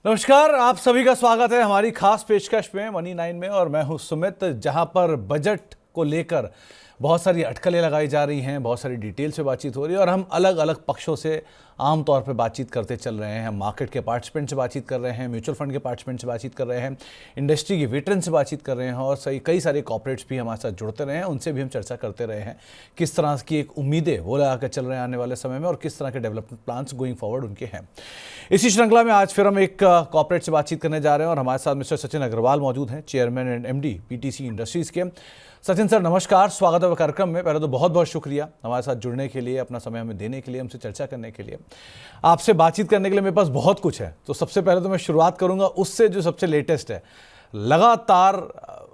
नमस्कार, आप सभी का स्वागत है हमारी खास पेशकश में मनी 9 में। और मैं हूं सुमित, जहां पर बजट को लेकर बहुत सारी अटकलें लगाई जा रही हैं, बहुत सारी डिटेल से बातचीत हो रही है और हम अलग अलग पक्षों से आमतौर पर बातचीत करते चल रहे हैं। हम मार्केट के पार्टिसिपेंट से बातचीत कर रहे हैं, म्यूचुअल फंड के पार्टिसिपेंट से बातचीत कर रहे हैं, इंडस्ट्री के वेटरन से बातचीत कर रहे हैं और कई सारे कॉर्पोरेट्स भी हमारे साथ जुड़ते रहे हैं, उनसे भी हम चर्चा करते रहे हैं किस तरह की एक उम्मीदें वो लगा कर चल रहे हैं आने वाले समय में और किस तरह के डेवलपमेंट प्लान्स गोइंग फॉरवर्ड उनके हैं। इसी श्रृंखला में आज फिर हम एक कॉर्पोरेट से बातचीत करने जा रहे हैं और हमारे साथ मिस्टर सचिन अग्रवाल मौजूद हैं, chairman and MD PTC industries के। सचिन सर नमस्कार, स्वागत है कार्यक्रम में। पहले तो बहुत बहुत शुक्रिया हमारे साथ जुड़ने के लिए, अपना समय हमें देने के लिए, हमसे चर्चा करने के लिए। आपसे बातचीत करने के लिए मेरे पास बहुत कुछ है, तो सबसे पहले तो मैं शुरुआत करूंगा उससे जो सबसे लेटेस्ट है। लगातार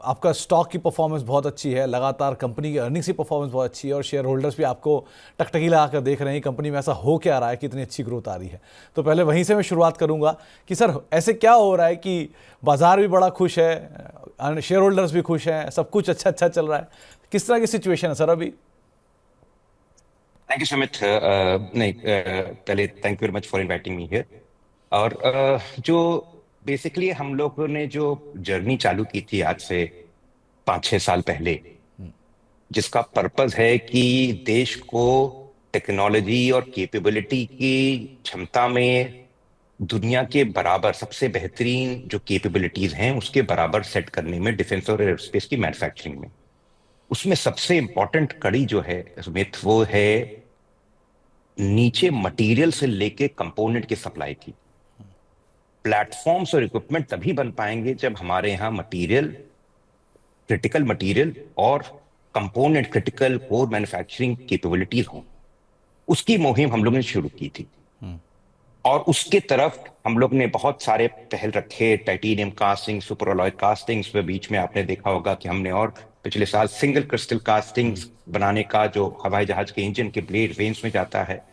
आपका स्टॉक की परफॉर्मेंस बहुत अच्छी है, लगातार कंपनी की अर्निंग्स की परफॉर्मेंस बहुत अच्छी है और शेयर होल्डर्स भी आपको टकटकी लगा कर देख रहे हैं कंपनी में ऐसा हो क्या रहा है कि इतनी अच्छी ग्रोथ आ रही है। तो पहले वहीं से मैं शुरुआत करूंगा कि सर ऐसे क्या हो रहा है कि बाजार भी बड़ा खुश है, शेयर होल्डर्स भी खुश हैं, सब कुछ अच्छा अच्छा चल रहा है, किस तरह की सिचुएशन है सर अभी? Thank you Sumit. नहीं, पहले thank you very much for inviting me here. और जो बेसिकली हम लोगों ने जो जर्नी चालू की थी आज से 5-6 साल पहले, जिसका पर्पस है कि देश को टेक्नोलॉजी और कैपेबिलिटी की क्षमता में दुनिया के बराबर सबसे बेहतरीन जो कैपेबिलिटीज हैं उसके बराबर सेट करने में, डिफेंस और एयरोस्पेस की मैन्युफैक्चरिंग में, उसमें सबसे इंपॉर्टेंट कड़ी जो है सुमित, वो है नीचे मटेरियल से लेके कंपोनेंट की सप्लाई की। प्लेटफॉर्म्स और इक्विपमेंट तभी बन पाएंगे जब हमारे यहाँ मटेरियल, क्रिटिकल मटेरियल और component, critical core manufacturing capabilities हों। उसकी मुहिम हम लोग ने शुरू की थी और उसके तरफ हम लोग ने बहुत सारे पहल रखे। Titanium casting, super alloy castings पे बीच में आपने देखा होगा कि हमने, और पिछले साल सिंगल क्रिस्टल कास्टिंग्स बनाने का जो हवाई जहाज के इंजन के ब्लेड रेंज में जाता है।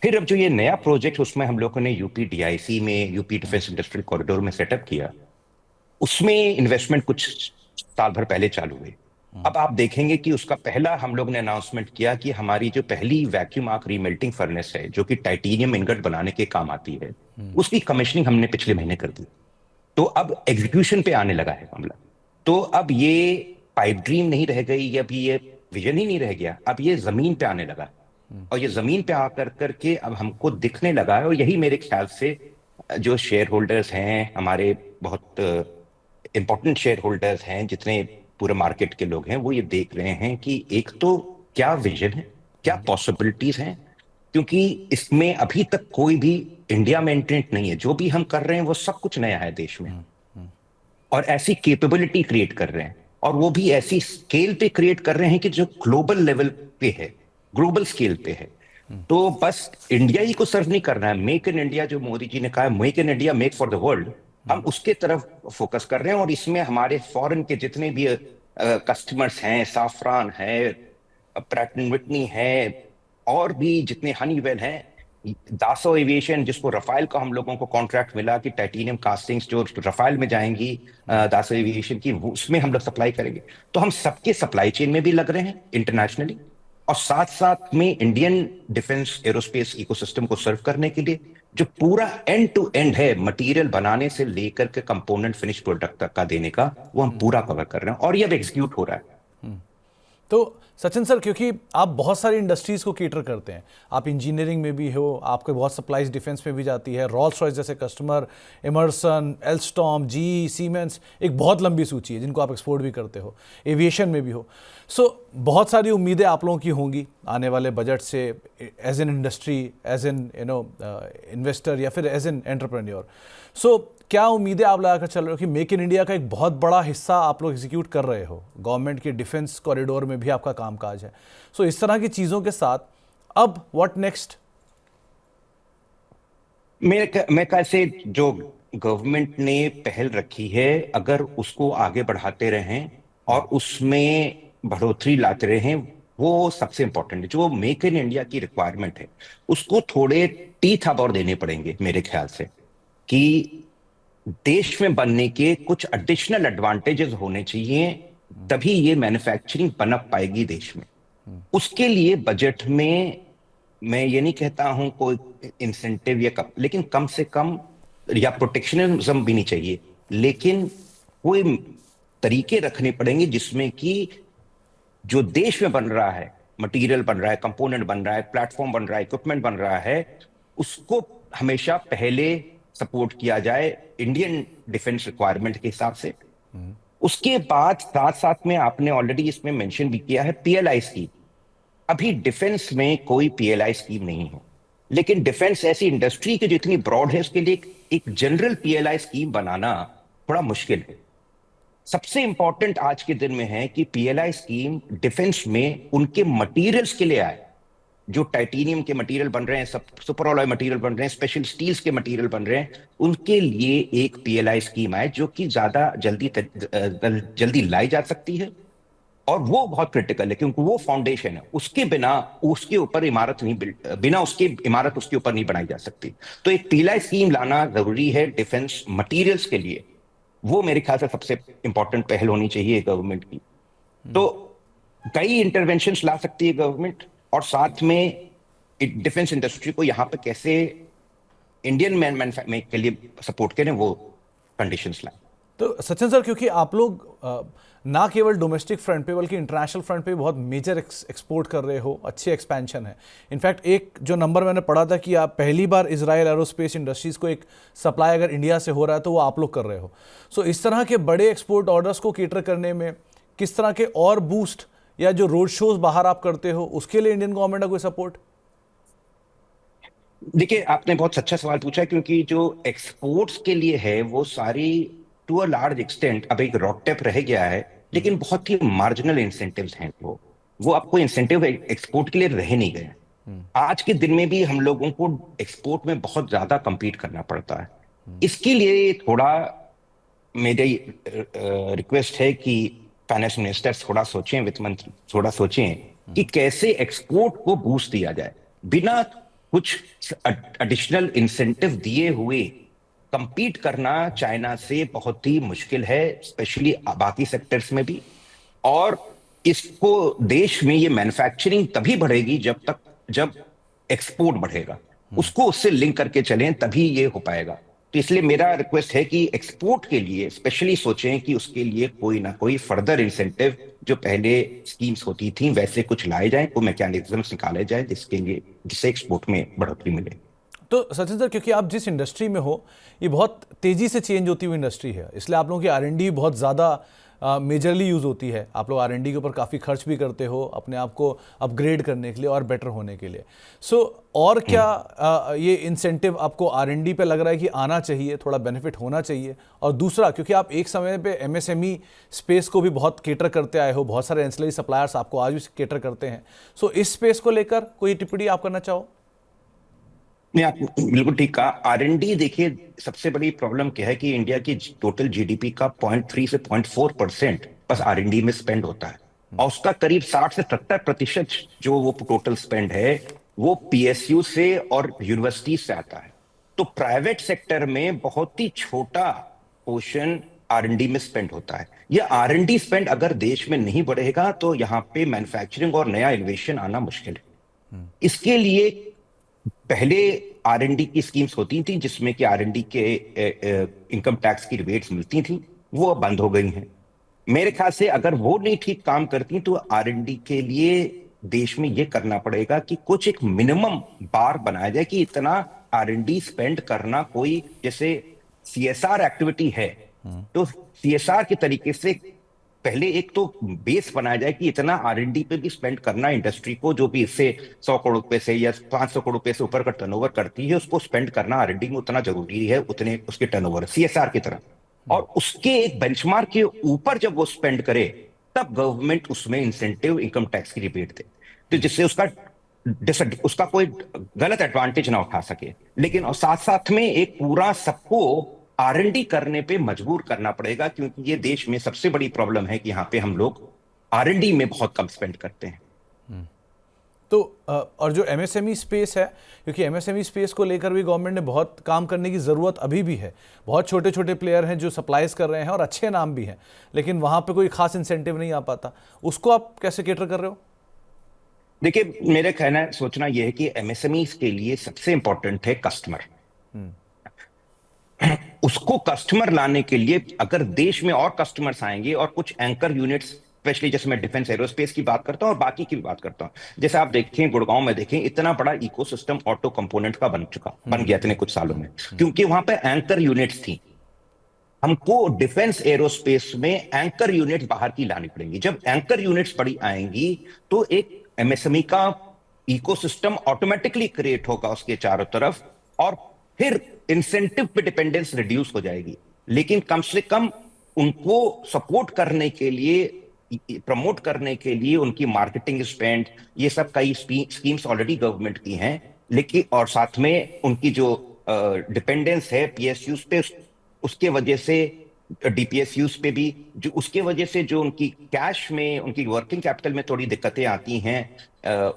फिर अब जो ये नया प्रोजेक्ट उसमें हम लोगों ने यूपी डीआईसी में, यूपी डिफेंस इंडस्ट्रियल कॉरिडोर में सेटअप किया, उसमें इन्वेस्टमेंट कुछ साल भर पहले चालू हुई। अब आप देखेंगे कि उसका पहला हम लोग ने अनाउंसमेंट किया कि हमारी जो पहली वैक्यूम आर्क रीमेल्टिंग फर्नेस है, जो कि टाइटेनियम इनगट बनाने के काम आती है, उसकी कमीशनिंग हमने पिछले महीने कर दी। तो अब एग्जीक्यूशन पे आने लगा है मामला। तो अब ये पाइप ड्रीम नहीं रह गई, अब ये विजन ही नहीं रह गया, अब ये जमीन पे आने लगा। और ये जमीन पे आकर करके अब हमको दिखने लगा है। और यही मेरे ख्याल से जो शेयर होल्डर्स हैं हमारे, बहुत इंपॉर्टेंट शेयर होल्डर्स हैं, जितने पूरे मार्केट के लोग हैं, वो ये देख रहे हैं कि एक तो क्या विजन है, क्या पॉसिबिलिटीज हैं। क्योंकि इसमें अभी तक कोई भी इंडिया में एंट्रेंट नहीं है। जो भी हम कर रहे हैं वो सब कुछ नया है देश में, और ऐसी कैपेबिलिटी क्रिएट कर रहे हैं, और वो भी ऐसी स्केल पे क्रिएट कर रहे हैं कि जो ग्लोबल लेवल पे है, ग्लोबल स्केल पे है। तो बस इंडिया ही को सर्व नहीं करना है। मेक इन इंडिया, जो मोदी जी ने कहा है, make in India, make for the world, हम उसके तरफ फोकस कर रहे हैं। और इसमें हमारे फॉरेन के जितने भी कस्टमर्स हैं, साफरान है, प्रैट एंड विटनी है, और भी जितने हनीवेल हैं, दासो एविएशन, जिसको रफाल का हम लोगों को कॉन्ट्रैक्ट मिला कि टाइटेनियम कास्टिंग्स जो रफाल में जाएंगी, दासो एविएशन की, उसमें हम लोग सप्लाई करेंगे। तो हम सबके सप्लाई चेन में भी लग रहे हैं इंटरनेशनली, और साथ साथ में इंडियन डिफेंस एरोस्पेस इकोसिस्टम को सर्व करने के लिए जो पूरा एंड टू एंड है, मटेरियल बनाने से लेकर के कंपोनेंट फिनिश प्रोडक्ट तक का देने का, वो हम पूरा कवर कर रहे हैं और ये अब एग्जीक्यूट हो रहा है। तो सचिन सर, क्योंकि आप बहुत सारी इंडस्ट्रीज़ को केटर करते हैं, आप इंजीनियरिंग में भी हो, आपके बहुत सप्लाईज डिफेंस में भी जाती है, रॉल्स रॉयस जैसे कस्टमर, इमर्सन, एल्स्टॉम, जी, सीमेंस, एक बहुत लंबी सूची है जिनको आप एक्सपोर्ट भी करते हो, एविएशन में भी हो। सो बहुत सारी उम्मीदें आप लोगों की होंगी आने वाले बजट से, as an industry, as an investor या फिर एज एन एंटरप्रेन्योर। सो क्या उम्मीदें आप लगाकर चल रहे हो कि मेक इन इंडिया का एक बहुत बड़ा हिस्सा आप लोग एग्जीक्यूट कर रहे हो, गवर्नमेंट के डिफेंस कॉरिडोर में भी आपका कामकाज है। सो इस तरह की चीज़ों के साथ अब व्हाट नेक्स्ट? मेरे ख्याल से जो गवर्नमेंट ने पहल रखी है, अगर उसको आगे बढ़ाते रहें और उसमें बढ़ोतरी लाते रहें, वो सबसे इंपॉर्टेंट है। जो मेक इन इंडिया की रिक्वायरमेंट है, उसको थोड़े टीथ अब और देने पड़ेंगे मेरे ख्याल से, कि देश में बनने के कुछ एडिशनल एडवांटेजेस होने चाहिए, तभी ये मैन्युफैक्चरिंग पनप पाएगी देश में। उसके लिए बजट में, मैं ये नहीं कहता हूं कोई इंसेंटिव या कम, लेकिन कम से कम या प्रोटेक्शनिज्म भी नहीं चाहिए, लेकिन कोई तरीके रखने पड़ेंगे जिसमें कि जो देश में बन रहा है, मटेरियल बन रहा है, कंपोनेंट बन रहा है, प्लेटफॉर्म बन रहा है, इक्विपमेंट बन रहा है, उसको हमेशा पहले सपोर्ट किया जाए इंडियन डिफेंस रिक्वायरमेंट के हिसाब से। उसके बाद साथ साथ में आपने ऑलरेडी इसमें मेंशन भी किया है पीएलआई स्कीम। अभी डिफेंस में कोई पीएलआई स्कीम नहीं है, लेकिन डिफेंस ऐसी इंडस्ट्री की जो इतनी ब्रॉड है, उसके लिए एक जनरल पीएलआई स्कीम बनाना थोड़ा मुश्किल है। सबसे इंपॉर्टेंट आज के दिन में है कि पीएलआई स्कीम डिफेंस में उनके मटेरियल्स के लिए आए, जो टाइटेनियम के मटेरियल बन रहे हैं, सब सुपर अलॉय मटेरियल बन रहे हैं, स्पेशल स्टील्स के मटेरियल बन रहे हैं, उनके लिए एक पीएलआई स्कीम आए जो कि ज्यादा जल्दी लाई जा सकती है। और वो बहुत क्रिटिकल है क्योंकि वो फाउंडेशन है, उसके बिना उसके ऊपर इमारत नहीं बिना उसके इमारत उसके ऊपर नहीं बनाई जा सकती। तो एक पीएलआई स्कीम लाना जरूरी है डिफेंस मटेरियल्स के लिए। वो मेरे ख्याल से सबसे इंपॉर्टेंट पहल होनी चाहिए गवर्नमेंट की। तो कई इंटरवेंशंस ला सकती है गवर्नमेंट, और साथ में डिफेंस इंडस्ट्री को यहां पे कैसे इंडियन मैन के लिए सपोर्ट करें, वो कंडीशंस लाएं। तो सचिन सर, क्योंकि आप लोग ना केवल डोमेस्टिक फ्रंट पे बल्कि इंटरनेशनल फ्रंट पे बहुत मेजर एक्सपोर्ट कर रहे हो, अच्छी एक्सपेंशन है। इनफैक्ट एक जो नंबर मैंने पढ़ा था कि आप पहली बार इजराइल एरोस्पेस इंडस्ट्रीज को एक सप्लाई अगर इंडिया से हो रहा है तो वो आप लोग कर रहे हो। सो इस तरह के बड़े एक्सपोर्ट ऑर्डर्स को केटर करने में किस तरह के और बूस्ट या जो रोड शोज बाहर आप करते हो उसके लिए इंडियन गवर्नमेंट का कोई सपोर्ट? देखिए, आपने बहुत अच्छा सवाल पूछा है, क्योंकि जो एक्सपोर्ट्स के लिए है वो सारी टू अ लार्ज एक्सटेंट अब एक रॉकटेप रह गया है, लेकिन बहुत ही मार्जिनल इंसेंटिव्स हैं। वो आपको इंसेंटिव एक्सपोर्ट के लिए रह नहीं गए। आज के दिन में भी हम लोगों को एक्सपोर्ट में बहुत ज्यादा compete करना पड़ता है। इसके लिए थोड़ा मेरी रिक्वेस्ट है कि फाइनेंस मिनिस्टर थोड़ा सोचें, वित्त मंत्री थोड़ा सोचें कि कैसे एक्सपोर्ट को बूस्ट दिया जाए बिना कुछ एडिशनल इंसेंटिव दिए हुए। compete करना चाइना से बहुत ही मुश्किल है, स्पेशली बाकी सेक्टर्स में भी। और इसको देश में ये मैन्युफैक्चरिंग तभी बढ़ेगी जब एक्सपोर्ट बढ़ेगा। उसको उससे लिंक करके चलें, तभी ये हो पाएगा। तो इसलिए मेरा रिक्वेस्ट है कि एक्सपोर्ट के लिए स्पेशली सोचें कि उसके लिए कोई ना कोई फर्दर इंसेंटिव, जो पहले स्कीम्स होती थी वैसे कुछ लाए जाए, कोई मैकेनिज्म्स निकाले जाए जिससे एक्सपोर्ट में बढ़ोतरी मिले। तो सचिन सर, क्योंकि आप जिस इंडस्ट्री में हो ये बहुत तेज़ी से चेंज होती हुई इंडस्ट्री है, इसलिए आप लोगों की R&D बहुत ज़्यादा मेजरली यूज़ होती है। आप लोग R&D के ऊपर काफ़ी खर्च भी करते हो अपने आप को अपग्रेड करने के लिए और बेटर होने के लिए। सो और क्या ये इंसेंटिव आपको R&D पे लग रहा है कि आना चाहिए, थोड़ा बेनिफिट होना चाहिए? और दूसरा, क्योंकि आप एक समय पे MSME स्पेस को भी बहुत केटर करते आए हो, बहुत सारे एंसिलरी सप्लायर्स आपको आज भी केटर करते हैं। सो इस स्पेस को लेकर कोई टिप्पणी आप करना चाहो? नहीं, आप बिल्कुल ठीक कहा। R&D देखिए, सबसे बड़ी प्रॉब्लम क्या है कि इंडिया की टोटल जीडीपी का 0.3 से 0.4% बस R&D में स्पेंड होता है, और उसका करीब 60 से 70% जो वो टोटल स्पेंड है वो पीएसयू से और यूनिवर्सिटी से आता है। तो प्राइवेट सेक्टर में बहुत ही छोटा पोर्शन R&D में स्पेंड होता है। ये R&D स्पेंड अगर देश में नहीं बढ़ेगा तो यहाँ पे मैन्युफैक्चरिंग और नया इन्वेशन आना मुश्किल है। इसके लिए पहले R&D की स्कीम्स होती थी जिसमें कि R&D के इनकम टैक्स की रिबेट्स मिलती थी, वो अब बंद हो गई हैं। मेरे ख्याल से अगर वो नहीं ठीक काम करती तो R&D के लिए देश में ये करना पड़ेगा कि कुछ एक मिनिमम बार बनाया जाए कि इतना R&D स्पेंड करना, कोई जैसे CSR एक्टिविटी है तो CSR के तरीके से पहले एक तो बेस बनाया जाए कि इतना R&D पे भी स्पेंड करना इंडस्ट्री को, जो भी इससे 100 करोड़ रुपए से या 500 करोड़ रुपए से ऊपर का टर्नओवर करती है, उसको स्पेंड करना R&D में उतना जरूरी है, उतने उसके टर्नओवर CSR की तरह। और उसके एक बेंचमार्क के ऊपर जब वो स्पेंड करे तब गवर्नमेंट उसमें इंसेंटिव इनकम टैक्स की रिबेट दे, तो जिससे उसका कोई गलत एडवांटेज ना उठा सके। लेकिन और साथ साथ में एक पूरा सबको R&D करने पे मजबूर करना पड़ेगा, क्योंकि ये देश में सबसे बड़ी प्रॉब्लम है कि यहाँ पे हम लोग R&D में बहुत कम स्पेंड करते हैं। तो और जो MSME स्पेस है, क्योंकि MSME स्पेस को लेकर भी गवर्नमेंट ने बहुत काम करने की ज़रूरत अभी भी है। बहुत छोटे छोटे प्लेयर हैं जो सप्लाईज कर रहे हैं और अच्छे नाम भी हैं, लेकिन वहाँ पे कोई खास इंसेंटिव नहीं आ पाता। उसको आप कैसे केटर कर रहे हो? देखिए, मेरे कहना सोचना यह है कि MSME के लिए सबसे इंपॉर्टेंट है कस्टमर। उसको कस्टमर लाने के लिए अगर देश में और कस्टमर्स आएंगे और कुछ एंकर यूनिट्स, स्पेशली जैसे मैं डिफेंस एरोस्पेस की बात करता हूं और बाकी की भी बात करता हूं, जैसे आप देखें गुड़गांव में देखें इतना बड़ा इकोसिस्टम ऑटो कंपोनेंट का बन गया इतने कुछ सालों में, क्योंकि वहां पे एंकर यूनिट्स थी। हमको डिफेंस एरोस्पेस में एंकर यूनिट्स बाहर की लानी पड़ेंगी। जब एंकर यूनिट्स बड़ी आएंगी तो एक एमएसएमई का इकोसिस्टम ऑटोमेटिकली क्रिएट होगा उसके चारों तरफ, और फिर इंसेंटिव पे डिपेंडेंस रिड्यूस हो जाएगी। लेकिन कम से कम उनको सपोर्ट करने के लिए, प्रमोट करने के लिए उनकी मार्केटिंग स्पेंड, ये सब कई स्कीम्स ऑलरेडी गवर्नमेंट की हैं, लेकिन और साथ में उनकी जो डिपेंडेंस है पीएसयूज पे, उसके वजह से डीपीएसयूज पे भी, जो उसके वजह से जो उनकी कैश में, उनकी वर्किंग कैपिटल में थोड़ी दिक्कतें आती हैं,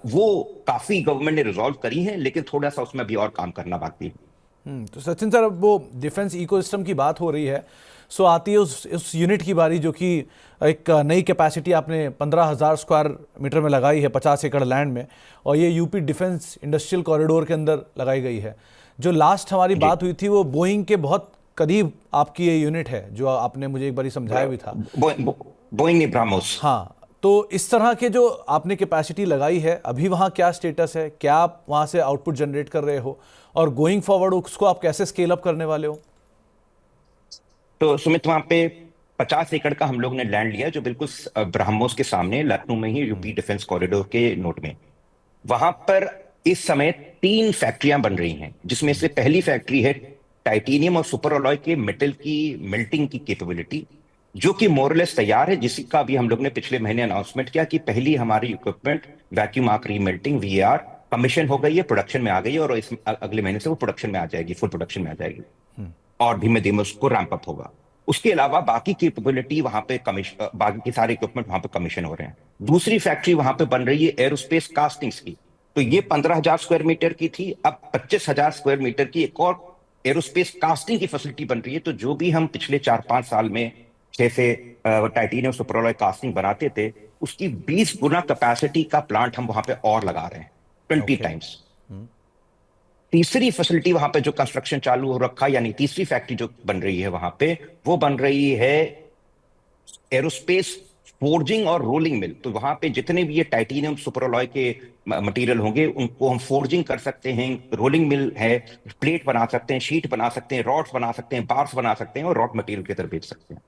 वो काफी गवर्नमेंट ने रिजॉल्व करी हैं, लेकिन थोड़ा सा उसमें भी और काम करना बाकी है। तो सचिन सर, अब वो डिफेंस इकोसिस्टम की बात हो रही है, सो आती है उस यूनिट की बारी जो कि एक नई कैपेसिटी आपने 15,000 स्क्वायर मीटर में लगाई है 50 एकड़ लैंड में, और ये यूपी डिफेंस इंडस्ट्रियल कॉरिडोर के अंदर लगाई गई है। जो लास्ट हमारी बात हुई थी वो बोइंग के बहुत करीब आपकी ये यूनिट है, जो आपने मुझे एक बारी समझाया भी था। बोइंग ने ब्राह्मोस। हाँ, तो इस तरह के जो आपने कैपेसिटी लगाई है, अभी वहाँ क्या स्टेटस है? क्या आप वहाँ से आउटपुट जनरेट कर रहे हो, और गोइंग फॉरवर्ड उसको आप कैसे स्केल अप करने वाले हो? तो सुमित, वहां पे 50 एकड़ का हम लोग ने लैंड लिया, जो बिल्कुल ब्रह्मोस के सामने लखनऊ में ही, यूपी डिफेंस कॉरिडोर के नोट में। वहां पर इस समय 3 फैक्ट्रियां बन रही हैं, जिसमें से पहली फैक्ट्री है टाइटेनियम और सुपर अलॉय के मेटल की मेल्टिंग की कैपेबिलिटी, जो कि मोरलेस तैयार है, जिसका भी हम लोग ने पिछले महीने अनाउंसमेंट किया कि पहली हमारी equipment vacuum arc remelting VAR commission हो गई है, प्रोडक्शन में आ गई है, और इस अगले महीने से वो प्रोडक्शन में आ जाएगी, फुल प्रोडक्शन में आ जाएगी, और धीमे धीमे उसको रैंप अप होगा। उसके अलावा बाकी कैपेबिलिटी वहां पे कमीशन, बाकी के सारे इक्विपमेंट वहां पे कमीशन हो रहे हैं। दूसरी फैक्ट्री वहां पे बन रही है एरोस्पेस कास्टिंग्स की, तो ये 15,000 स्क्वायर मीटर की थी, अब 25,000 स्क्वायर मीटर की एक और एरोस्पेस कास्टिंग की फैसिलिटी बन रही है। तो जो भी हम पिछले 4-5 साल में जैसे टाइटेनियम सुपरअलॉय कास्टिंग बनाते थे, उसकी 20 गुना कैपेसिटी का प्लांट हम वहां पे और लगा रहे हैं, 20 टाइम्स। तीसरी फैसिलिटी वहां पे जो कंस्ट्रक्शन चालू हो रखा, यानी तीसरी फैक्ट्री जो बन रही है वहां पे, वो बन रही है एरोस्पेस फोर्जिंग और रोलिंग मिल। तो वहां पे जितने भी ये टाइटेनियम सुपरअलॉय के मटेरियल होंगे, उनको हम फोर्जिंग कर सकते हैं, रोलिंग मिल है, प्लेट बना सकते हैं, शीट बना सकते हैं, रॉड्स बना सकते हैं, बार्स बना सकते हैं, और रॉड मटेरियल की तरह बेच सकते हैं।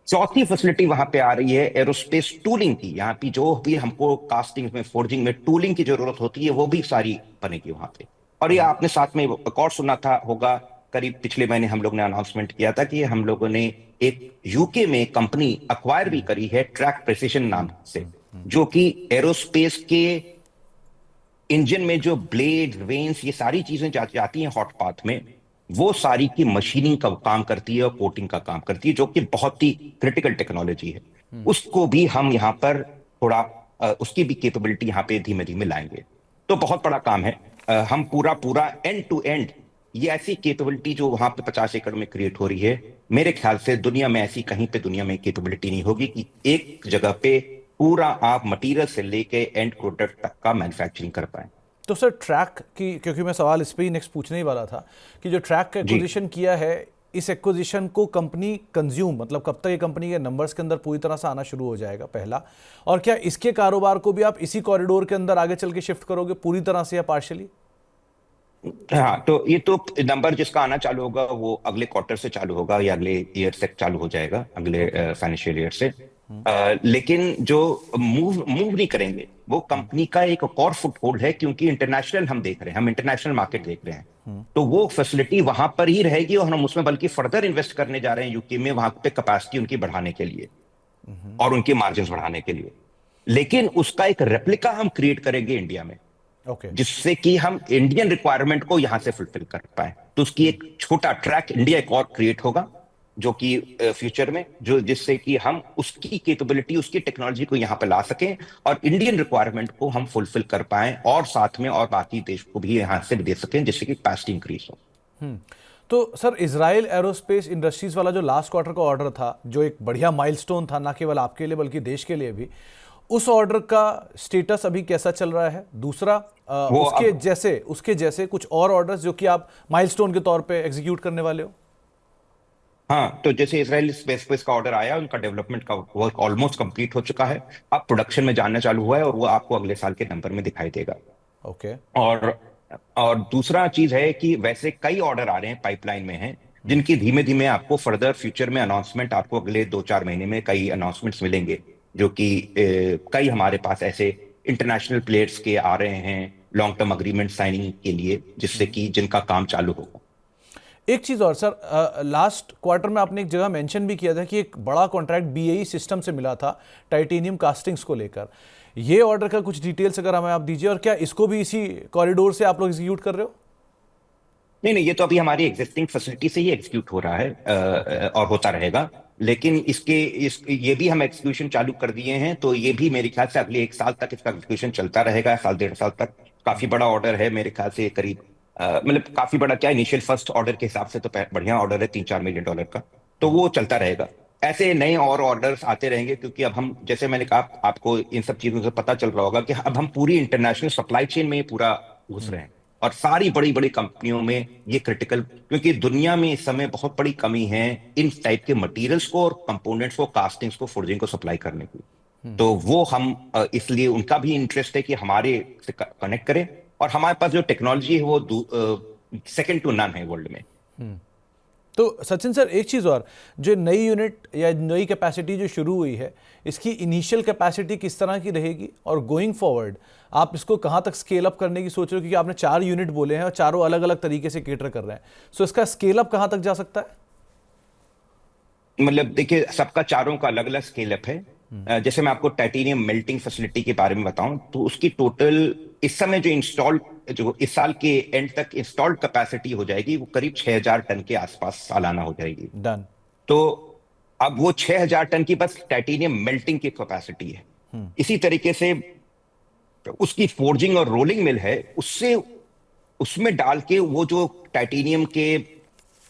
चौथी फैसिलिटी वहां पे आ रही है एरोस्पेस टूलिंग की। यहाँ पे जो भी हमको कास्टिंग में, फोर्जिंग में टूलिंग की जरूरत होती है, वो भी सारी बनेगी वहां पे। और ये आपने साथ में एक और सुना था होगा, करीब पिछले महीने हम लोग ने अनाउंसमेंट किया था कि हम लोगों ने एक यूके में कंपनी अक्वायर भी करी है, ट्रैक प्रिसिशन नाम से, जो कि एरोस्पेस के इंजन में जो ब्लेड, वेन्स, ये सारी चीजें जाती हैं हॉट पाथ में, वो सारी की मशीनिंग का काम करती है और कोटिंग का काम करती है, जो कि बहुत ही क्रिटिकल टेक्नोलॉजी है। उसको भी हम यहाँ पर थोड़ा उसकी भी कैपेबिलिटी यहाँ पे धीमे धीमे लाएंगे। तो बहुत बड़ा काम है। हम पूरा पूरा एंड टू एंड, ये ऐसी कैपेबिलिटी जो वहां पे 50 एकड़ में क्रिएट हो रही है, मेरे ख्याल से दुनिया में ऐसी कहीं पे दुनिया में कैपेबिलिटी नहीं होगी कि एक जगह पे पूरा आप मटेरियल से लेके एंड प्रोडक्ट तक का मैन्युफैक्चरिंग कर पाए। तो सर, ट्रैक की, क्योंकि मैं सवाल इस पे ही नेक्स्ट पूछने ही वाला था कि जो ट्रैक का एक्विजिशन किया है, इस एक्विजिशन को कंपनी कंज्यूम, मतलब कब तक ये कंपनी के नंबर्स के अंदर पूरी तरह से आना शुरू हो जाएगा, पहला? और क्या इसके कारोबार को भी आप इसी कॉरिडोर के अंदर आगे चल के शिफ्ट करोगे पूरी तरह से या पार्शियली? हाँ, तो ये तो नंबर जिसका आना चालू होगा वो अगले क्वार्टर से चालू होगा, या अगले ईयर से चालू हो जाएगा, अगले फाइनेंशियल ईयर से। लेकिन जो मूव नहीं करेंगे, वो कंपनी का एक और फुटहोल्ड है, क्योंकि इंटरनेशनल हम देख रहे हैं, हम इंटरनेशनल मार्केट देख रहे हैं, तो वो फैसिलिटी वहां पर ही रहेगी, और हम उसमें बल्कि फर्दर इन्वेस्ट करने जा रहे हैं यूके में, वहां पे कैपेसिटी उनकी बढ़ाने के लिए और उनके मार्जिन बढ़ाने के लिए। लेकिन उसका एक रेप्लिका हम क्रिएट करेंगे इंडिया में, जिससे कि हम इंडियन रिक्वायरमेंट को यहां से फुलफिल कर पाए। तो उसकी एक छोटा ट्रैक इंडिया एक और क्रिएट होगा, जो कि फ्यूचर में, जो जिससे कि हम उसकी कैपेबिलिटी, उसकी टेक्नोलॉजी को यहां पे ला सकें और इंडियन रिक्वायरमेंट को हम फुलफिल कर पाए, और साथ में और बाकी देश को भी यहां से दे सकें, जिससे कि कैपेसिटी इंक्रीज हो। तो सर, इजराइल एरोस्पेस इंडस्ट्रीज वाला जो लास्ट क्वार्टर का ऑर्डर था, जो एक बढ़िया माइलस्टोन था, ना केवल आपके लिए बल्कि देश के लिए भी, उस ऑर्डर का स्टेटस अभी कैसा चल रहा है? दूसरा, उसके जैसे कुछ और ऑर्डर्स जो कि आप माइलस्टोन के तौर पे एग्जीक्यूट करने वाले हो? हाँ, तो जैसे इसराइल स्पेस का ऑर्डर आया, उनका डेवलपमेंट का वर्क ऑलमोस्ट कंप्लीट हो चुका है। अब प्रोडक्शन में जाना चालू हुआ है और वो आपको अगले साल के नंबर में दिखाई देगा। ओके। और और दूसरा चीज है कि वैसे कई ऑर्डर आ रहे हैं, पाइपलाइन में हैं, जिनकी धीमे धीमे आपको फर्दर फ्यूचर में अनाउंसमेंट, आपको अगले 2-4 महीने में कई अनाउंसमेंट्स मिलेंगे, जो कि कई हमारे पास ऐसे इंटरनेशनल प्लेयर्स के आ रहे हैं लॉन्ग टर्म अग्रीमेंट साइनिंग के लिए, जिससे कि जिनका काम चालू होगा। एक चीज़ और सर, लास्ट क्वार्टर में आपने एक जगह मेंशन भी किया था कि एक बड़ा कॉन्ट्रैक्ट बीएई सिस्टम से मिला था टाइटेनियम कास्टिंग्स को लेकर। ये ऑर्डर का कुछ डिटेल्स अगर हमें आप दीजिए, और क्या इसको भी इसी कॉरिडोर से आप लोग एग्जीक्यूट कर रहे हो? नहीं नहीं, ये तो अभी हमारी एग्जिस्टिंग फैसिलिटी से ही एग्जीक्यूट हो रहा है, ओके। और होता रहेगा। लेकिन ये भी हम एग्जीक्यूशन चालू कर दिए हैं, तो ये भी मेरे ख्याल से अगले 1 साल तक इसका एग्जीक्यूशन चलता रहेगा, साल 1.5 साल तक। काफी बड़ा ऑर्डर है मेरे ख्याल से, करीब मतलब काफी बड़ा क्या, इनिशियल फर्स्ट ऑर्डर के हिसाब से तो बढ़िया ऑर्डर है, $3-4 मिलियन का। तो वो चलता रहेगा। ऐसे नए और ऑर्डर्स आते रहेंगे, क्योंकि अब हम, जैसे मैंने कहा, आपको इन सब चीजों से पता चल रहा होगा कि अब हम पूरी इंटरनेशनल सप्लाई चेन में ये पूरा घुस रहे हैं। और सारी बड़ी बड़ी कंपनियों में ये क्रिटिकल, क्योंकि दुनिया में इस समय बहुत बड़ी कमी है इन टाइप के मटेरियल्स को और कंपोनेंट्स को, कास्टिंग्स को, फोर्जिंग को सप्लाई करने की। तो वो हम इसलिए उनका भी इंटरेस्ट है कि हमारे से कनेक्ट करें, और हमारे पास जो टेक्नोलॉजी है वो सेकंड टू नन है वर्ल्ड में। तो सचिन सर, एक चीज़ और, जो नई यूनिट या नई कैपेसिटी जो शुरू हुई है, इसकी इनिशियल कैपेसिटी किस तरह की रहेगी, और गोइंग फॉरवर्ड आप इसको कहाँ तक स्केल अप करने की सोच रहे हो? क्योंकि आपने 4 यूनिट बोले हैं और चारों अलग अलग तरीके से केटर कर रहे हैं, सो इसका स्केल अप कहाँ तक जा सकता है? मतलब देखिए, सबका चारों का अलग अलग स्केल अप है। जैसे मैं आपको टाइटेनियम मेल्टिंग फैसिलिटी के बारे में बताऊं, तो उसकी टोटल इस समय जो इस साल के एंड तक इंस्टॉल्ड कैपेसिटी हो जाएगी, वो करीब 6,000 टन के आसपास सालाना हो जाएगी। डन। तो अब वो 6,000 टन की बस टाइटेनियम मेल्टिंग की कैपेसिटी है। इसी तरीके से उसकी फोर्जिंग और रोलिंग मिल है, उससे उसमें डाल के वो जो टाइटेनियम के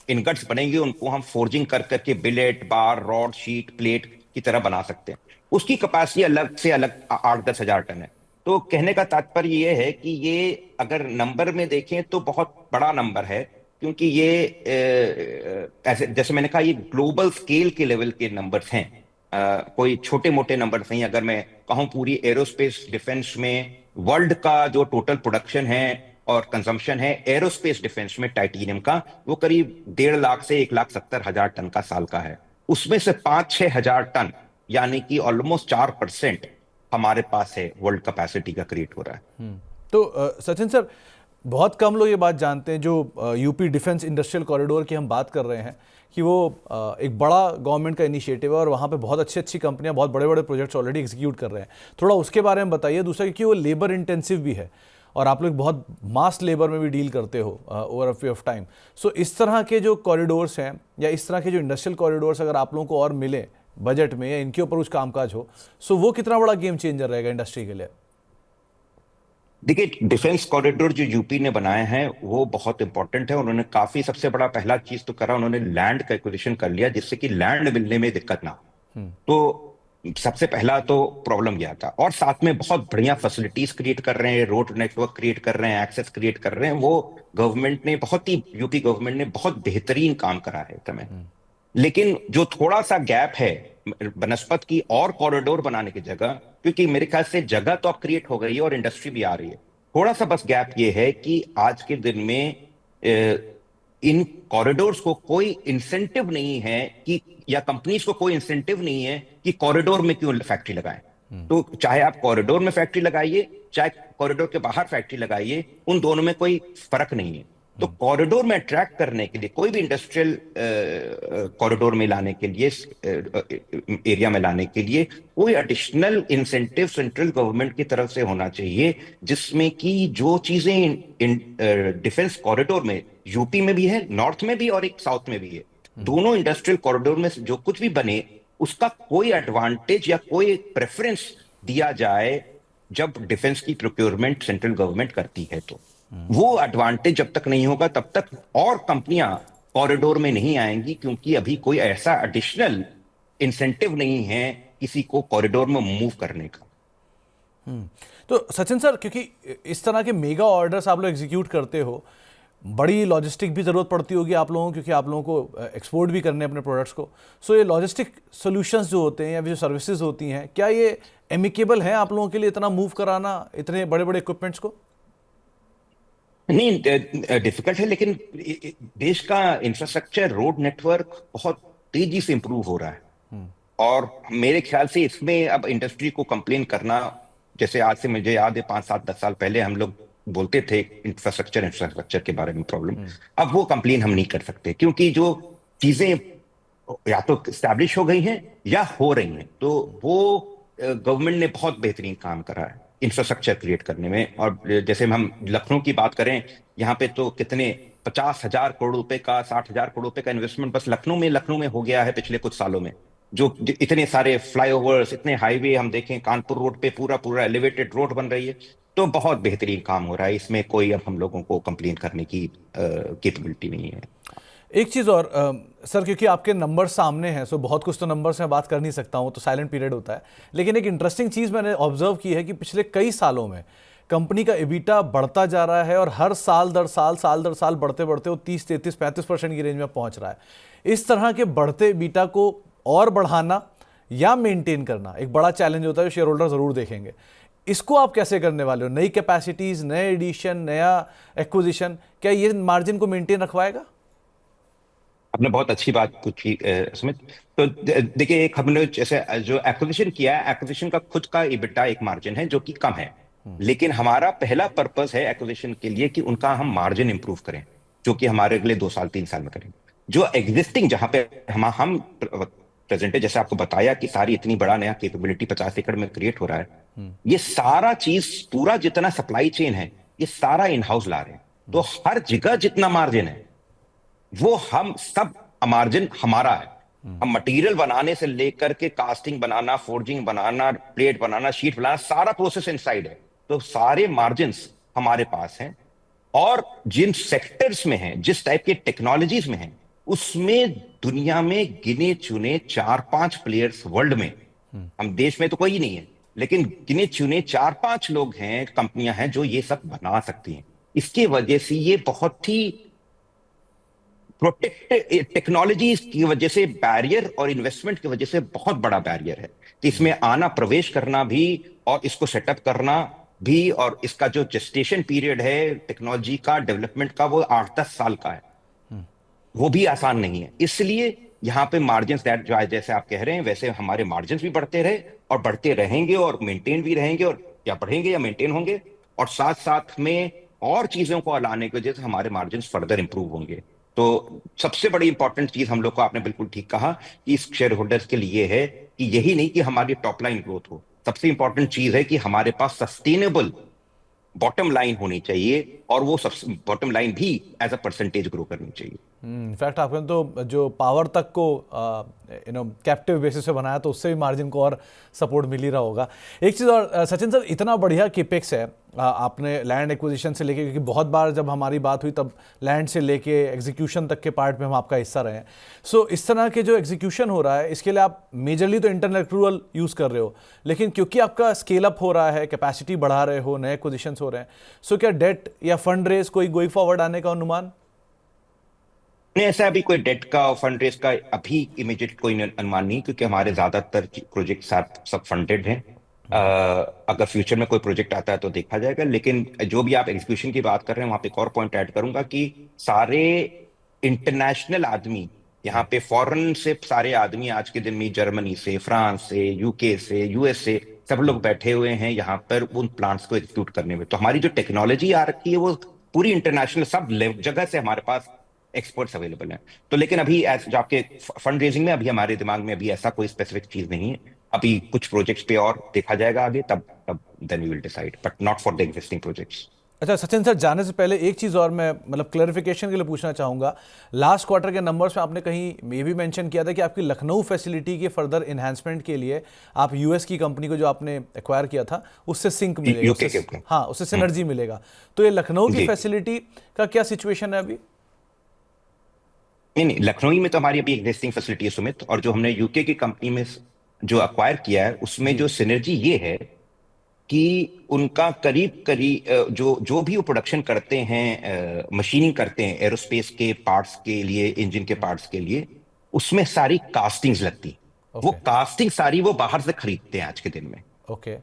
इनगट्स बनेंगे, उनको हम फोर्जिंग कर करके बिलेट, बार, रॉड, शीट, प्लेट की तरह बना सकते हैं। उसकी कैपेसिटी अलग से अलग 8-10 हजार टन है। तो कहने का तात्पर्य ये है कि ये अगर नंबर में देखें तो बहुत बड़ा नंबर है, क्योंकि ये ऐसे, जैसे मैंने कहा, ये ग्लोबल स्केल के लेवल के नंबर्स हैं। कोई छोटे मोटे नंबर्स नहीं। अगर मैं कहूं पूरी एरोस्पेस डिफेंस में वर्ल्ड का जो टोटल प्रोडक्शन है और कंजम्पशन है एरोस्पेस डिफेंस में टाइटेनियम का, वो करीब 1.5 लाख से 1,70,000 टन का साल का है। उसमें से 5-6 हजार टन, यानी कि ऑलमोस्ट 4% हमारे पास है, वर्ल्ड कैपेसिटी का क्रिएट हो रहा है। तो सचिन सर, बहुत कम लोग ये बात जानते हैं, जो यूपी डिफेंस इंडस्ट्रियल कॉरिडोर की हम बात कर रहे हैं, कि वो एक बड़ा गवर्नमेंट का इनिशिएटिव है और वहाँ पे बहुत अच्छी अच्छी कंपनियाँ बहुत बड़े बड़े प्रोजेक्ट्स ऑलरेडी एग्जीक्यूट कर रहे हैं। थोड़ा उसके बारे में बताइए। दूसरा, क्योंकि वो लेबर इंटेंसिव भी है और आप लोग बहुत मास लेबर में भी डील करते हो over a period of time. So इस तरह के जो कॉरिडोर्स हैं या इस तरह के जो इंडस्ट्रियल कॉरिडोर्स अगर आप लोगों को और मिले बजट में, या इनके ऊपर कुछ कामकाज हो, सो वो कितना बड़ा गेम चेंजर रहेगा इंडस्ट्री के लिए? देखिए, डिफेंस कॉरिडोर जो यूपी ने बनाए हैं वो बहुत इंपॉर्टेंट है। उन्होंने काफी, सबसे बड़ा पहला चीज तो करा, उन्होंने लैंड का एक्विजिशन कर लिया, जिससे कि लैंड मिलने में दिक्कत ना हो। तो सबसे पहला तो प्रॉब्लम यह था। और साथ में बहुत बढ़िया फैसिलिटीज क्रिएट कर रहे हैं, रोड नेटवर्क क्रिएट कर रहे हैं, एक्सेस क्रिएट कर रहे हैं। वो गवर्नमेंट ने बहुत ही, यूपी गवर्नमेंट ने बहुत बेहतरीन काम करा है इस समय। लेकिन जो थोड़ा सा गैप है बनस्पत की और कॉरिडोर बनाने की जगह, क्योंकि मेरे ख्याल से जगह तो अब क्रिएट हो गई है और इंडस्ट्री भी आ रही है, थोड़ा सा बस गैप ये है कि आज के दिन में इन कॉरिडोर्स को कोई इंसेंटिव नहीं है कि, या कंपनीज को कोई इंसेंटिव नहीं है कि कॉरिडोर में क्यों फैक्ट्री लगाएं। तो चाहे आप कॉरिडोर में फैक्ट्री लगाइए, चाहे कॉरिडोर के बाहर फैक्ट्री लगाइए, उन दोनों में कोई फर्क नहीं है। तो कॉरिडोर में अट्रैक्ट करने के लिए, कोई भी इंडस्ट्रियल कॉरिडोर में लाने के लिए, एरिया में लाने के लिए, कोई एडिशनल इंसेंटिव सेंट्रल गवर्नमेंट की तरफ से होना चाहिए, जिसमें कि जो चीजें डिफेंस कॉरिडोर में यूपी में भी है, नॉर्थ में भी और एक साउथ में भी है, दोनों इंडस्ट्रियल कॉरिडोर में जो कुछ भी बने, उसका कोई एडवांटेज या कोई प्रेफरेंस दिया जाए जब डिफेंस की प्रोक्योरमेंट सेंट्रल गवर्नमेंट करती है। तो वो एडवांटेज जब तक नहीं होगा तब तक और कंपनियां कॉरिडोर में नहीं आएंगी, क्योंकि अभी कोई ऐसा एडिशनल इंसेंटिव नहीं है किसी को कॉरिडोर में मूव करने का। तो सचिन सर, क्योंकि इस तरह के मेगा ऑर्डर्स आप लोग एग्जीक्यूट करते हो, बड़ी लॉजिस्टिक भी ज़रूरत पड़ती होगी आप लोगों को, क्योंकि आप लोगों को एक्सपोर्ट भी करने अपने प्रोडक्ट्स को। सो ये लॉजिस्टिक सॉल्यूशंस जो होते हैं या जो सर्विसेज होती हैं, क्या ये एमिकेबल है आप लोगों के लिए इतना मूव कराना इतने बड़े बड़े इक्विपमेंट्स को? नहीं, डिफिकल्ट है, लेकिन देश का इंफ्रास्ट्रक्चर, रोड नेटवर्क बहुत तेजी से इंप्रूव हो रहा है। और मेरे ख्याल से इसमें अब इंडस्ट्री को कंप्लेन करना, जैसे आज से मुझे याद है 5 7 10 साल पहले हम लोग बोलते थे इंफ्रास्ट्रक्चर इंफ्रास्ट्रक्चर के बारे में प्रॉब्लम, अब वो कंप्लेन हम नहीं कर सकते, क्योंकि जो चीजें या तो स्टैब्लिश हो गई हैं या हो रही हैं, तो वो गवर्नमेंट ने बहुत बेहतरीन काम करा है इंफ्रास्ट्रक्चर क्रिएट करने में। और जैसे हम लखनऊ की बात करें, यहाँ पे तो कितने 50,000 करोड़ रुपए का, 60,000 करोड़ रुपए का इन्वेस्टमेंट बस लखनऊ में हो गया है पिछले कुछ सालों में। जो इतने सारे फ्लाईओवर्स, इतने हाईवे हम देखें, कानपुर रोड पे पूरा पूरा एलिवेटेड रोड बन रही है, तो बहुत बेहतरीन काम हो रहा है। इसमें कोई अब हम लोगों को कंप्लेन करने की कैपेबिलिटी नहीं है। एक चीज़ और सर, क्योंकि आपके नंबर सामने हैं, सो बहुत कुछ तो नंबर से मैं बात कर नहीं सकता हूँ, तो साइलेंट पीरियड होता है। लेकिन एक इंटरेस्टिंग चीज़ मैंने ऑब्जर्व की है कि पिछले कई सालों में कंपनी का एबिटा बढ़ता जा रहा है, और हर साल दर साल बढ़ते बढ़ते वो 30 33 35% की रेंज में पहुंच रहा है। इस तरह के बढ़ते एबिटा को और बढ़ाना या मेंटेन करना एक बड़ा चैलेंज होता है, जो शेयर होल्डर ज़रूर देखेंगे। इसको आप कैसे करने वाले हो? नई कैपेसिटीज़, नए एडिशन, नया एक्विजिशन, क्या ये मार्जिन को मेंटेन रखवाएगा? आपने बहुत अच्छी बात पूछी सुमित। तो देखिए, एक हमने जैसे जो एक्विजिशन किया है, एक्विजिशन का खुद का EBITDA एक मार्जिन है जो कि कम है, लेकिन हमारा पहला पर्पस है एक्विजिशन के लिए कि उनका हम मार्जिन इंप्रूव करें, जो कि हमारे अगले 2 साल 3 साल में करें। जो एग्जिस्टिंग जहां पे हम प्रेजेंट है, जैसे आपको बताया कि सारी इतनी बड़ा नया कैपेबिलिटी 50 एकड़ में क्रिएट हो रहा है, ये सारा चीज पूरा जितना सप्लाई चेन है, ये सारा इन हाउस ला रहे हैं। तो हर जगह जितना मार्जिन है वो हम सब, मार्जिन हमारा है। हम मटेरियल बनाने से लेकर के कास्टिंग बनाना, फोर्जिंग बनाना, प्लेट बनाना, शीट बनाना, सारा प्रोसेस इनसाइड है। तो सारे मार्जिन्स हमारे पास हैं। और जिन सेक्टर्स में हैं, जिस टाइप के टेक्नोलॉजीज में हैं, उसमें दुनिया में गिने चुने 4 5 प्लेयर्स वर्ल्ड में, हम देश में तो कोई नहीं है, लेकिन गिने चुने 4 5 लोग हैं, कंपनियां हैं जो ये सब बना सकती हैं। इसकी वजह से ये बहुत ही प्रोटेक्ट, टेक्नोलॉजी की वजह से बैरियर और इन्वेस्टमेंट की वजह से बहुत बड़ा बैरियर है। तो इसमें आना, प्रवेश करना भी, और इसको सेटअप करना भी, और इसका जो जेस्टेशन पीरियड है टेक्नोलॉजी का डेवलपमेंट का, वो 8 10 साल का है। वो भी आसान नहीं है। इसलिए यहाँ पे मार्जिन, जैसे आप कह रहे हैं, वैसे हमारे मार्जिन भी बढ़ते रहे और बढ़ते रहेंगे और मेंटेन भी रहेंगे, और या बढ़ेंगे या मेंटेन होंगे। और साथ साथ में और चीजों को लाने की वजह से हमारे मार्जिन फर्दर इंप्रूव होंगे। तो सबसे बड़ी इंपॉर्टेंट चीज हम लोग को, आपने बिल्कुल ठीक कहा, कि इस शेयर होल्डर्स के लिए है कि यही नहीं कि हमारी टॉप लाइन ग्रोथ हो, सबसे इंपॉर्टेंट चीज है कि हमारे पास सस्टेनेबल बॉटम लाइन होनी चाहिए, और वो सब बॉटम लाइन भी एज अ परसेंटेज ग्रो करनी चाहिए। इनफैक्ट आपने तो जो पावर तक को कैप्टिव बेसिस पे बनाया, तो उससे भी मार्जिन को और सपोर्ट मिल ही रहा होगा। एक चीज़ और सचिन सर, इतना बढ़िया केपेक्स है आपने लैंड एक्विजिशन से लेके, क्योंकि बहुत बार जब हमारी बात हुई तब लैंड से लेके एग्जीक्यूशन तक के पार्ट में हम आपका हिस्सा रहे हैं। सो इस तरह के जो एग्जीक्यूशन हो रहा है, इसके लिए आप मेजरली तो इंटरनल एक्रूवल यूज़ कर रहे हो, लेकिन क्योंकि आपका स्केल अप हो रहा है, कैपेसिटी बढ़ा रहे हो, नए एक्विजिशन हो रहे हैं, सो क्या डेट या फंड रेज कोई गोइंग फॉरवर्ड आने का अनुमान? नहीं, ऐसा अभी कोई डेट का, फंड रेज का अभी इमीडिएट कोई अनुमान नहीं, क्योंकि हमारे ज्यादातर प्रोजेक्ट सब फंडेड हैं। अगर फ्यूचर में कोई प्रोजेक्ट आता है तो देखा जाएगा। लेकिन जो भी आप एग्जीक्यूशन की बात कर रहे हैं, वहां पे एक और पॉइंट ऐड करूंगा कि सारे इंटरनेशनल आदमी यहाँ पे, फॉरेन से सारे आदमी आज के दिन में जर्मनी से, फ्रांस से, यूके से, यूएस से, सब लोग बैठे हुए हैं यहाँ पर उन प्लांट्स को एग्जीक्यूट करने में। तो हमारी जो टेक्नोलॉजी आ रखी है वो पूरी इंटरनेशनल, सब जगह से हमारे पास एक्सपर्ट्स अवेलेबल हैं। तो लेकिन अभी जो आपके फंड रेजिंग में, अभी हमारे दिमाग में अभी ऐसा कोई स्पेसिफिक चीज नहीं है। अभी कुछ प्रोजेक्ट्स पे और देखा जाएगा आगे, तब तब then we will decide, but not for the existing projects. अच्छा सचिन सर, जाने से पहले एक चीज़ और मैं मतलब क्लैरिफिकेशन के लिए पूछना चाहूँगा। लास्ट क्वार्टर के नंबर्स में आपने कहीं ये भी मेंशन किया था कि आपकी लखनऊ फैसिलिटी के फर्दर इन्हांसमेंट के लिए आप यूएस की कंपनी को जो आपने एक्वायर किया था उससे सिंक मिलेगा, यूके के, हाँ, उससे सिनर्जी मिलेगा। तो ये लखनऊ की फैसिलिटी का क्या सिचुएशन है अभी? नहीं, लखनऊ में तो हमारी अभी एग्जिस्टिंग फैसिलिटी है सुमित, और जो हमने यूके की कंपनी में जो अक्वायर किया है, उसमें जो सिनर्जी ये है कि उनका करीब करीब जो जो भी वो प्रोडक्शन करते हैं, मशीनिंग करते हैं एरोस्पेस के पार्ट्स के लिए, इंजन के पार्ट्स के लिए, उसमें सारी कास्टिंग्स लगती हैं। वो ओके। कास्टिंग सारी वो बाहर से खरीदते हैं आज के दिन में। ओके।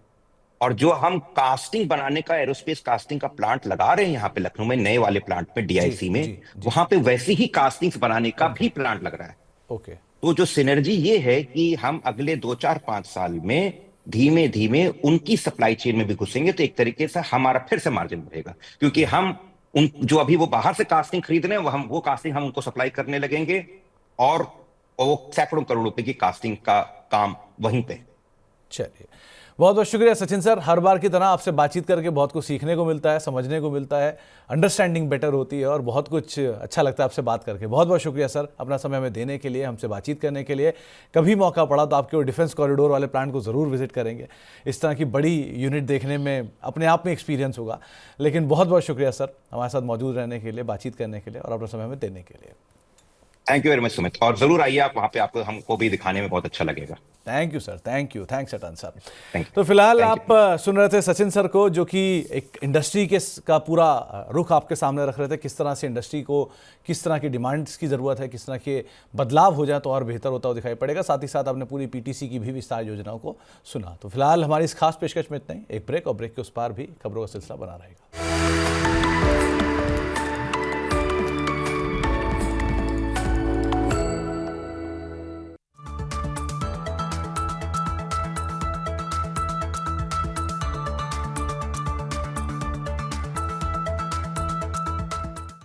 और जो हम कास्टिंग बनाने का, एरोस्पेस कास्टिंग का प्लांट लगा रहे हैं यहाँ पे लखनऊ में, नए वाले प्लांट में, जी डीआईसी में, जी जी। वहां पे वैसी ही कास्टिंग्स बनाने का ओके। भी प्लांट लग रहा है। ओके। तो जो सिनर्जी ये है कि हम अगले 2 4 5 साल में धीमे धीमे उनकी सप्लाई चेन में भी घुसेंगे, तो एक तरीके से हमारा फिर से मार्जिन बढ़ेगा, क्योंकि हम उन जो अभी वो बाहर से कास्टिंग खरीद रहे हैं, वो कास्टिंग हम उनको सप्लाई करने लगेंगे, और वो सैकड़ों करोड़ रुपए की कास्टिंग का काम वहीं पे। चलिए, बहुत बहुत शुक्रिया सचिन सर। हर बार की तरह आपसे बातचीत करके बहुत कुछ सीखने को मिलता है, समझने को मिलता है, अंडरस्टैंडिंग बेटर होती है और बहुत कुछ अच्छा लगता है आपसे बात करके। बहुत बहुत शुक्रिया सर अपना समय हमें देने के लिए, हमसे बातचीत करने के लिए। कभी मौका पड़ा तो आपके वो डिफेंस कॉरिडोर वाले प्लांट को ज़रूर विजिट करेंगे। इस तरह की बड़ी यूनिट देखने में अपने आप में एक्सपीरियंस होगा। लेकिन बहुत बहुत शुक्रिया सर हमारे साथ मौजूद रहने के लिए, बातचीत करने के लिए और अपना समय हमें देने के लिए। Thank you very much Sumit, और जरूर आइए आप वहां पे, आपको हमको भी दिखाने में बहुत अच्छा लगेगा। Thank you sir, thank you, thanks a ton sir. Thank तो यू। फिलहाल थैंक आप यू। सुन रहे थे सचिन सर को, जो कि एक इंडस्ट्री के का पूरा रुख आपके सामने रख रहे थे। किस तरह से इंडस्ट्री को किस तरह की डिमांड्स की ज़रूरत है, किस तरह के बदलाव हो जाए तो और बेहतर होता हुआ दिखाई पड़ेगा। साथ ही साथ आपने पूरी पीटीसी की भी विस्तार योजनाओं को सुना। तो फिलहाल हमारी इस खास पेशकश में इतना ही। एक ब्रेक, और ब्रेक के उस पार भी खबरों का सिलसिला बना रहेगा।